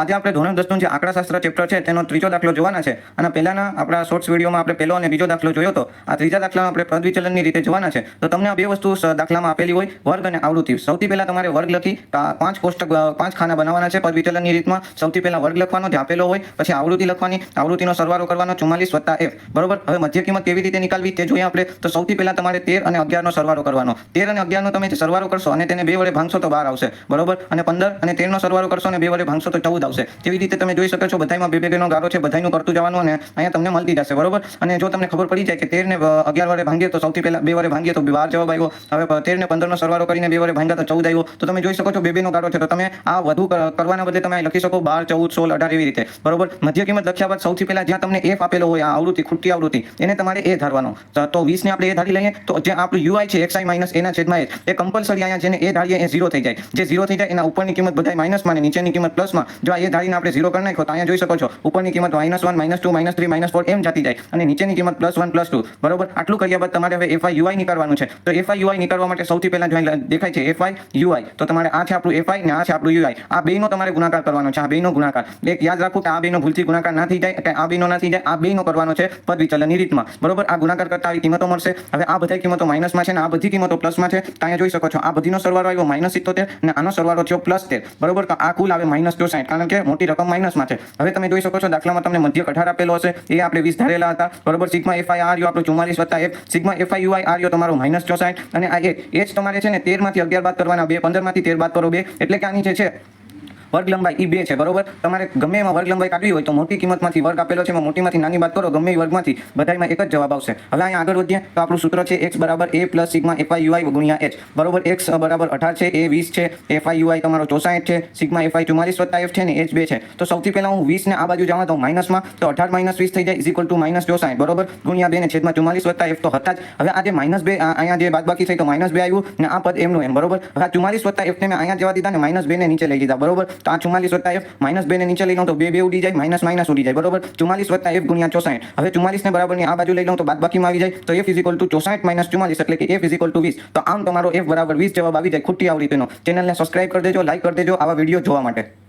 આજે આપણે ધોરણ 10નું જે આંકડાશાસ્ત્ર ચેપ્ટર છે તેનો ત્રીજો દાખલો જોવાના છે અને પહેલાના આપણા શોર્ટ્સ વિડીયોમાં આપણે પહેલો અને બીજો દાખલો જોયો હતો. આ ત્રીજા દાખલામાં આપણે પદ વિચલનની રીતે જોવાના છે. તો તમને આ બે વસ્તુ દાખલામાં આપેલી હોય, વર્ગ અને આવૃત્તિ. સૌથી પહેલા તમારે વર્ગ લખી 5 ખાના બનાવવાના છે પદ વિચલનની રીતમાં. સૌથી પહેલા વર્ગ લખવાનો જે આપેલો હોય, પછી આવૃત્તિ લખવાની, આવૃત્તિનો સરવાળો કરવાનો 44 + f. બરોબર. હવે મધ્ય કિંમત કેવી રીતે નીકાળવી તે જોઈએ આપણે. તો સૌથી પહેલા તમારે 13 અને 11 નો સરવાળો કરવાનો. 13 અને 11 નો તમે સરવાળો કરશો અને તેને 2 વડે ભાગશો તો 12 આવશે. બરોબર. અને 15 અને 13 નો સરવાળો કરશો અને 2 વડે ભાગશો તો 14 આવશે. તેવી રીતે તમે જોઈ શકો છો બધાયમાં બે નો ગારો છે, બધાયનું કરતું જવાનું અને અહીંયા તમને મળતી જશે. બરોબર. અને જો તમને ખબર પડી જાય કે 13 ને 11 વડે ભાંગીએ તો સૌથી પહેલા 2 વડે ભાંગીએ તો 12 જવાબ આવ્યો. હવે 13 ને 15 નો સરવાળો કરીને 2 વડે ભાંગ્યા તો 14 આવ્યો. તો તમે જોઈ શકો છો બે નો ગારો છે. તો તમે આ વધુ કરવાના બદલે તમે લખી શકો 12, 14, 16, 18 એવી રીતે. બરોબર. મધ્ય કિંમત લખ્યા બાદ સૌથી પહેલા જ્યાં તમને f આપેલો હોય, આ આવૃત્તિ, ખૂટતી આવૃત્તિ, એને તમારે a ધારવાનો. તો 20 ને આપણે a ધારી લઈએ તો જે આપણું ui છે xi - a ના છેદમાં h, એ કમ્પલસરી અહીંયા જેને a ધારીએ એ 0 થઈ જાય. જે 0 થઈ જાય એના ઉપરની કિંમત બધાય માઇનસમાં અને નીચેની કિંમત પ્લસમાં. જો આ a ધારીને આપણે 0 કરી નાખો તો અહીંયા જોઈ શકો છો ઉપરની કિંમત -1, -2, -3, -4 એમ જતી જાય અને નીચેની કિંમત +1, +2. બરોબર. આટલું કર્યા બાદ તમારે હવે fi ui નીકાળવાનું છે. તો fi ui નીકાળવા માટે સૌથી પહેલા જો દેખાય છે fi ui, તો તમારે આ છે આપણું fi ને આ છે આપણું ui. આ બેયનો તમારે ગુણાકાર કરવાનો છે. આ બેયનો ગુણાકાર. એક યાદ રાખો કે આ બેયનો ભૂલથી ગુણાકાર ના થઈ જાય, કે આ બેયનો ના થઈ જાય, આ બેયનો કરવાનો છે પદ વિચલનની રીતમાં. બરોબર. આ ગુણાકાર કરતા આવી કિંમતો મળશે. હવે આ બધી કિંમતો માઇનસમાં છે ને આ બધી કિંમતો પ્લસમાં છે. તો અહીંયા જોઈ શકો છો આ બધીનો સરવાળો આવ્યો -77 અને આનો સરવાળો થયો +13. બરોબર. તો આ કુલ આવે -64, કારણ કે મોટી રકમ માઇનસમાં છે. હવે તમે જોઈ શકો છો દાખલામાં તમને મધ્યક 18 આપેલો હશે, એ આપણે 20 ધારેલા હતા. બરોબર. સિગ્મા fi આ રહ્યો આપણો 44 + f, સિગ્મા fi ui આ રહ્યો તમારો -64 અને આ h તમારે છે ને 13 માંથી 11 બાદ કરવાના, 15 માંથી 13 બાદ કરો 2, એટલે કે આની જે છે વર્ગ લંબાઈ એ 2 છે. બરોબર. તમારે ગમે એમાં વર્ગ લંબાઈ કાઢવી હોય તો મોટી કિંમતમાંથી વર્ગ આપેલો છે, એમાં મોટીમાંથી નાની બાદ કરો, ગમે એ વર્ગમાંથી બધાયમાં એક જ જવાબ આવશે. હવે અહીંયા આગળ વધીએ તો આપણું સૂત્ર છે x = a + sigma fi ui * h. બરોબર. x = 18 છે, a 20 છે, fi ui તમારો 64 છે, સિગ્મા fi 44 + f છે ને h 2 છે. તો સૌથી પહેલા હું 20 ને આ બાજુ જવા દઉં માઇનસમાં, તો 18 - 20 થઈ જાય = -64. બરોબર. ગુણ્યા 2 ને છેદમાં 44 + f તો હતા જ. હવે આ જે -2 અહીંયા જે બાદબાકી થઈ તો -2 આવ્યું ને આ પદ એમનું એમ. બરોબર. હવે 44 + f ને મેં અહીંયા જવા દીધા ને -2 ને નીચે લઈ લીધા. બરોબર. તો આ 44 + f -2 ને નીચે લઈ લઉં તો 2 ઉડી જાય, માઇનસ ઉડી જાય. બરોબર. 44 + f * 64. હવે 44 ને બરાબરની આ બાજુ લઈ લઉં તો બાદબાકીમાં આવી જાય, તો f = 64 - 44 એટલે કે f = 20. તો આમ તમારો f = 20 જવાબ આવી જાય ખૂટી આવૃત્તિનો. ચેનલને સબસ્ક્રાઇબ કરી દેજો, લાઈક કરી દેજો આવા વિડીયો જોવા માટે.